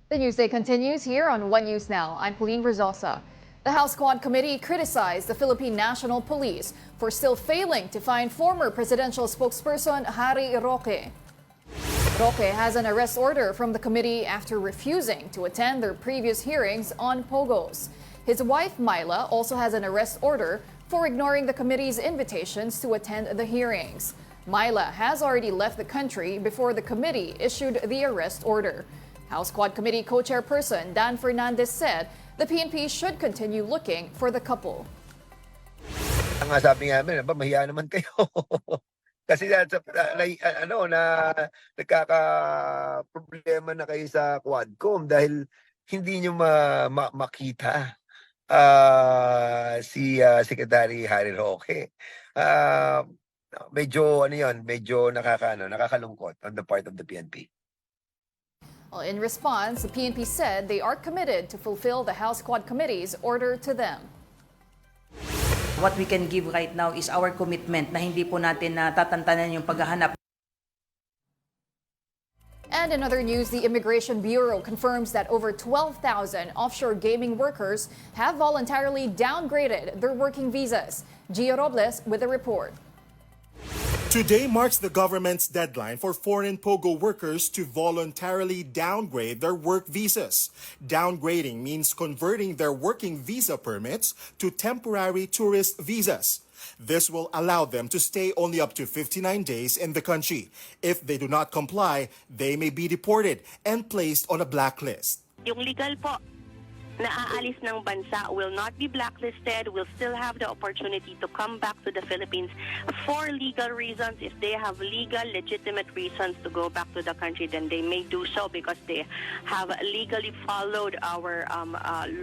The newsday continues here on One News Now. I'm Pauline Rezosa. The House Quad Committee criticized the Philippine National Police for still failing to find former presidential spokesperson Harry Roque. Roque has an arrest order from the committee after refusing to attend their previous hearings on pogos. His wife, Myla, also has an arrest order for ignoring the committee's invitations to attend the hearings. Myla has already left the country before the committee issued the arrest order. House Quad Committee co-chairperson Dan Fernandez said the PNP should continue looking for the couple. Ang sabi namin, mahiya naman kayo. Kasi nagkaka-problema na kayo sa Quadcom dahil hindi nyo makita si Secretary Harry Roque. Medyo nakakalungkot on the part of the PNP. Well, in response, the PNP said they are committed to fulfill the House Quad Committee's order to them. What we can give right now is our commitment na hindi po natin natatantanan yung paghahanap. And in other news, the Immigration Bureau confirms that over 12,000 offshore gaming workers have voluntarily downgraded their working visas. Gio Robles with a report. Today marks the government's deadline for foreign POGO workers to voluntarily downgrade their work visas. Downgrading means converting their working visa permits to temporary tourist visas. This will allow them to stay only up to 59 days in the country. If they do not comply, they may be deported and placed on a blacklist. Yung legal po na aalis ng bansa will not be blacklisted, will still have the opportunity to come back to the Philippines for legal reasons. If they have legal, legitimate reasons to go back to the country, then they may do so because they have legally followed our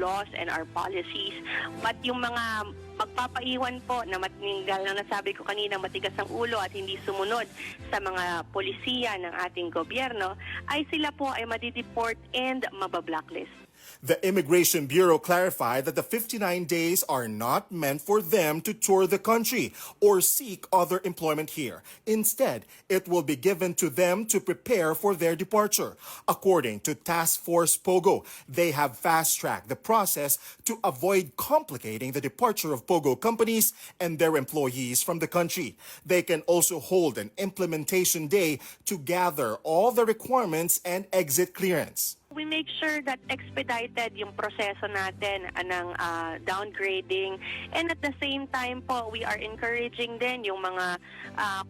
laws and our policies. But yung mga magpapaiwan po na matinggal na nasabi ko kanina, matigas ang ulo at hindi sumunod sa mga polisiya ng ating gobyerno, ay sila po ay madideport and mabablacklist. The Immigration Bureau clarified that the 59 days are not meant for them to tour the country or seek other employment here. Instead, it will be given to them to prepare for their departure. According to Task Force POGO, they have fast-tracked the process to avoid complicating the departure of POGO companies and their employees from the country. They can also hold an implementation day to gather all the requirements and exit clearance. We make sure that expedited yung proseso natin ng downgrading, and at the same time po, we are encouraging din yung mga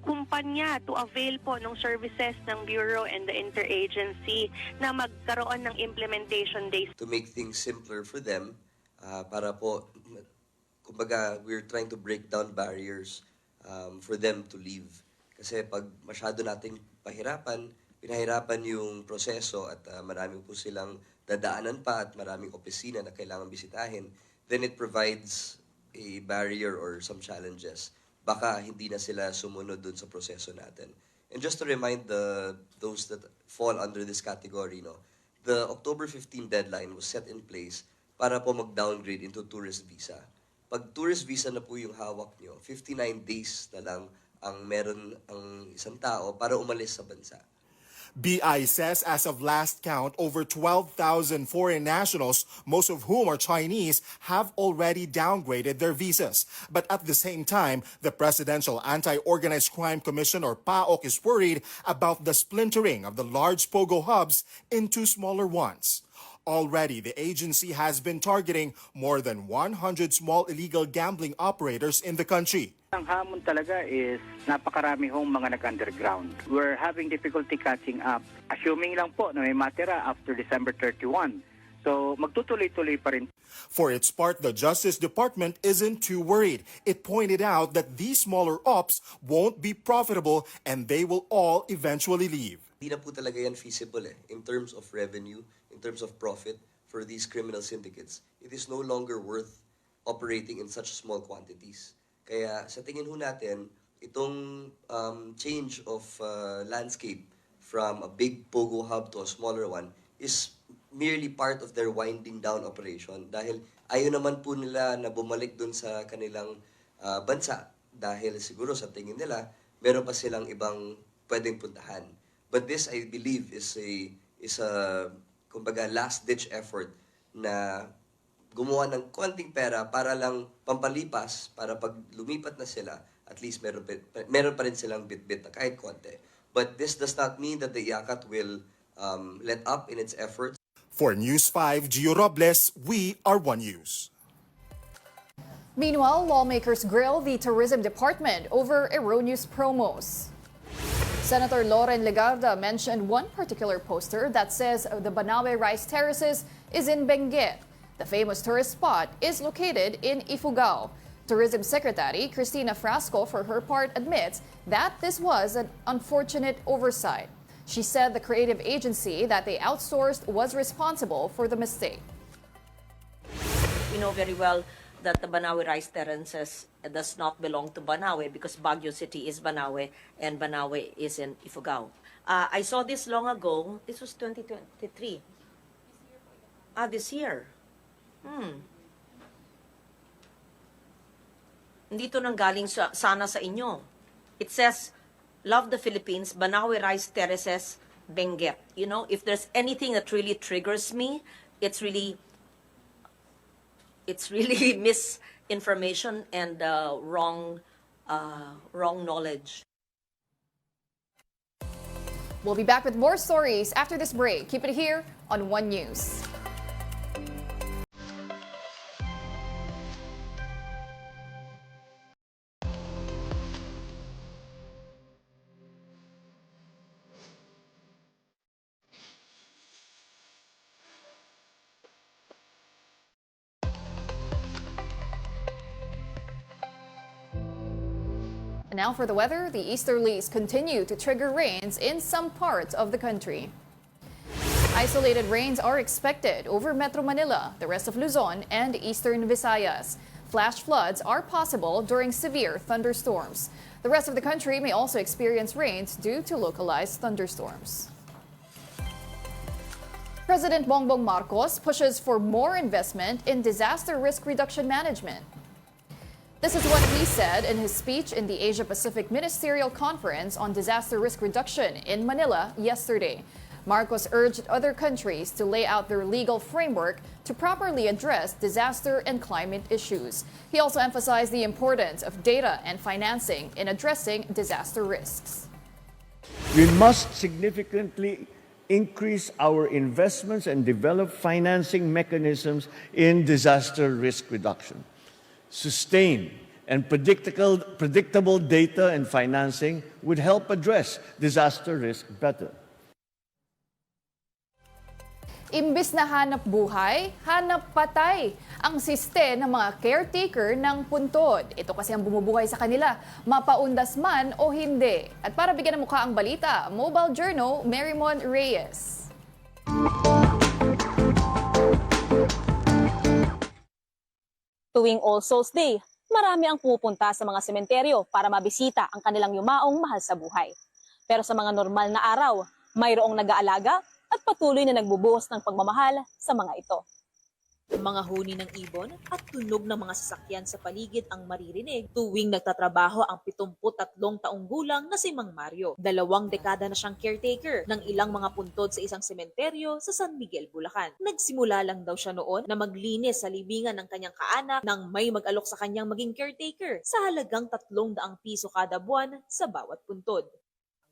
kumpanya to avail po ng services ng Bureau and the interagency na magkaroon ng implementation days. To make things simpler for them, para po, kumbaga, we're trying to break down barriers for them to leave. Kasi pag masyado nating pinahirapan yung proseso at marami po silang dadaanan pa at maraming opisina na kailangan bisitahin, then it provides a barrier or some challenges. Baka hindi na sila sumunod dun sa proseso natin. And just to remind those that fall under this category, the October 15 deadline was set in place para po mag-downgrade into tourist visa. Pag tourist visa na po yung hawak nyo, 59 days na lang ang meron ang isang tao para umalis sa bansa. BI says as of last count, over 12,000 foreign nationals, most of whom are Chinese, have already downgraded their visas. But at the same time, the Presidential Anti-Organized Crime Commission, or PAOC, is worried about the splintering of the large POGO hubs into smaller ones. Already, the agency has been targeting more than 100 small illegal gambling operators in the country. Ang hamon talaga is napakarami hong mga nag-underground. We're having difficulty catching up. Assuming lang po na may matira after December 31. So magtutuloy-tuloy pa rin. For its part, the Justice Department isn't too worried. It pointed out that these smaller ops won't be profitable and they will all eventually leave. Hindi na po talaga yan feasible in terms of revenue, in terms of profit for these criminal syndicates. It is no longer worth operating in such small quantities. Kaya sa tingin ho natin, itong change of landscape from a big POGO hub to a smaller one is merely part of their winding down operation dahil ayaw naman po nila na bumalik dun sa kanilang bansa dahil siguro sa tingin nila meron pa silang ibang pwedeng puntahan. But this, I believe, is a kumbaga last-ditch effort na gumawa ng konting pera para lang pampalipas, para pag lumipat na sila, at least meron pa rin silang bit-bit na kahit konti. But this does not mean that the IACAT will let up in its efforts. For News 5, Gio Robles, we are One News. Meanwhile, lawmakers grill the tourism department over erroneous promos. Senator Loren Legarda mentioned one particular poster that says the Banawe Rice Terraces is in Benguet. The famous tourist spot is located in Ifugao. Tourism Secretary Cristina Frasco, for her part, admits that this was an unfortunate oversight. She said the creative agency that they outsourced was responsible for the mistake. We know very well that the Banawe Rice Terraces does not belong to Banawe because Baguio City is Banawe and Banawe is in Ifugao. I saw this long ago. This was 2023. This year. Hindi to nanggaling sana sa inyo. It says, Love the Philippines, Banawe Rice Terraces, Benguet. You know, if there's anything that really triggers me, it's really misinformation and wrong knowledge. We'll be back with more stories after this break. Keep it here on One News. And now for the weather, the easterlies continue to trigger rains in some parts of the country. Isolated rains are expected over Metro Manila, the rest of Luzon, and eastern Visayas. Flash floods are possible during severe thunderstorms. The rest of the country may also experience rains due to localized thunderstorms. President Bongbong Marcos pushes for more investment in disaster risk reduction management. This is what he said in his speech in the Asia-Pacific Ministerial Conference on Disaster Risk Reduction in Manila yesterday. Marcos urged other countries to lay out their legal framework to properly address disaster and climate issues. He also emphasized the importance of data and financing in addressing disaster risks. We must significantly increase our investments and develop financing mechanisms in disaster risk reduction. Sustained and predictable data and financing would help address disaster risk better. Imbis na hanap buhay, hanap patay ang siste ng mga caretaker ng puntod. Ito kasi ang bumubuhay sa kanila, mapaundas man o hindi. At para bigyan ng mukha ang balita, Mobile Journal, Marymon Reyes. Tuwing All Souls Day, marami ang pumupunta sa mga sementeryo para mabisita ang kanilang yumaong mahal sa buhay. Pero sa mga normal na araw, mayroong nag-aalaga at patuloy na nagbubuhos ng pagmamahal sa mga ito. Mga huni ng ibon at tunog ng mga sasakyan sa paligid ang maririnig tuwing nagtatrabaho ang 73 taong gulang na si Mang Mario. 2 dekada na siyang caretaker ng ilang mga puntod sa isang sementeryo sa San Miguel, Bulacan. Nagsimula lang daw siya noon na maglinis sa libingan ng kanyang kaanak nang may mag-alok sa kanyang maging caretaker sa halagang 300 piso kada buwan sa bawat puntod.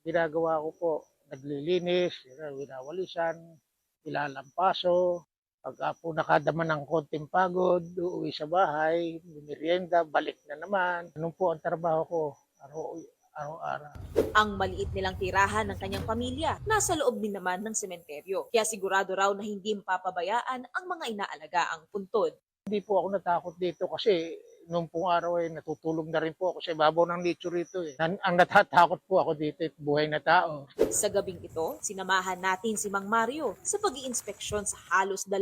Ginagawa ko po, naglilinis, winawalisan, ilalampaso. Pagka po nakadaman ng konting pagod, uuwi sa bahay, merienda, balik na naman. Anong po ang trabaho ko araw-araw. Ang maliit nilang tirahan ng kanyang pamilya, nasa loob din naman ng sementeryo. Kaya sigurado raw na hindi mapapabayaan ang mga inaalaga ang puntod. Hindi po ako natakot dito kasi nung pong araw ay natutulog na rin po ako sa ibabaw ng nicho rito. Ang natatakot po ako dito ay buhay na tao. Sa gabing ito, sinamahan natin si Mang Mario sa pag-iinspeksyon sa halos 20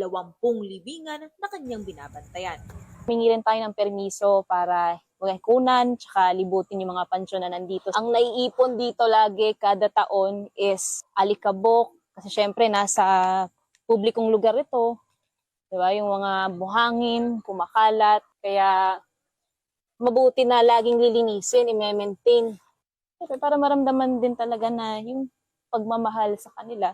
libingan na kanyang binabantayan. Humingi rin tayo ng permiso para kunan tsaka libutin yung mga pansyon na nandito. Ang naiipon dito lagi kada taon is alikabok kasi syempre nasa publikong lugar ito. Diba? Yung mga buhangin, kumakalat, kaya mabuti na laging lilinisin, i-maintain. Para maramdaman din talaga na yung pagmamahal sa kanila.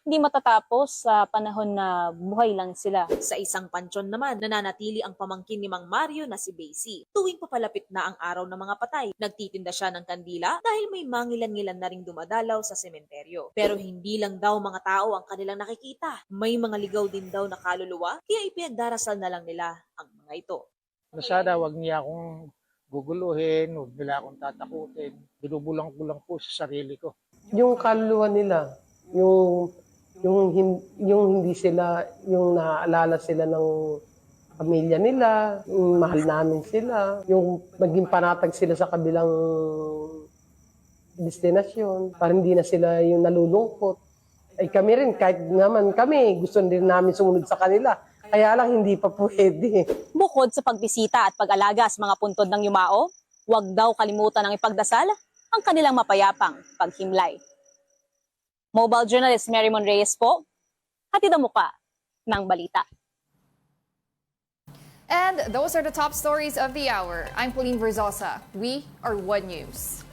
hindi matatapos sa panahon na buhay lang sila. Sa isang pansyon naman, nananatili ang pamangkin ni Mang Mario na si Basie. Tuwing papalapit na ang araw ng mga patay, nagtitinda siya ng kandila dahil may mangilan-ngilan na ring dumadalaw sa sementeryo. Pero hindi lang daw mga tao ang kanilang nakikita. May mga ligaw din daw na kaluluwa, kaya ipinagdarasal na lang nila ang mga ito. Sana wag niya akong guguluhin, wag nila akong tatakutin. Binubulang-bulang po sa sarili ko. Yung kaluluwa nila, yung hindi sila, yung naaalala sila ng pamilya nila, yung mahal namin sila, yung maging panatag sila sa kabilang destinasyon, para hindi na sila yung nalulungkot. Ay kami rin, kahit naman kami, gusto din namin sumunod sa kanila. Kaya lang hindi pa pwede. Bukod sa pagbisita at pag-alaga sa mga puntod ng yumao, huwag daw kalimutan ng ipagdasal ang kanilang mapayapang paghimlay. Mobile journalist Mary Mon Reyes po, hatid ang muka ng balita. And those are the top stories of the hour. I'm Pauline Verzosa. We are One News.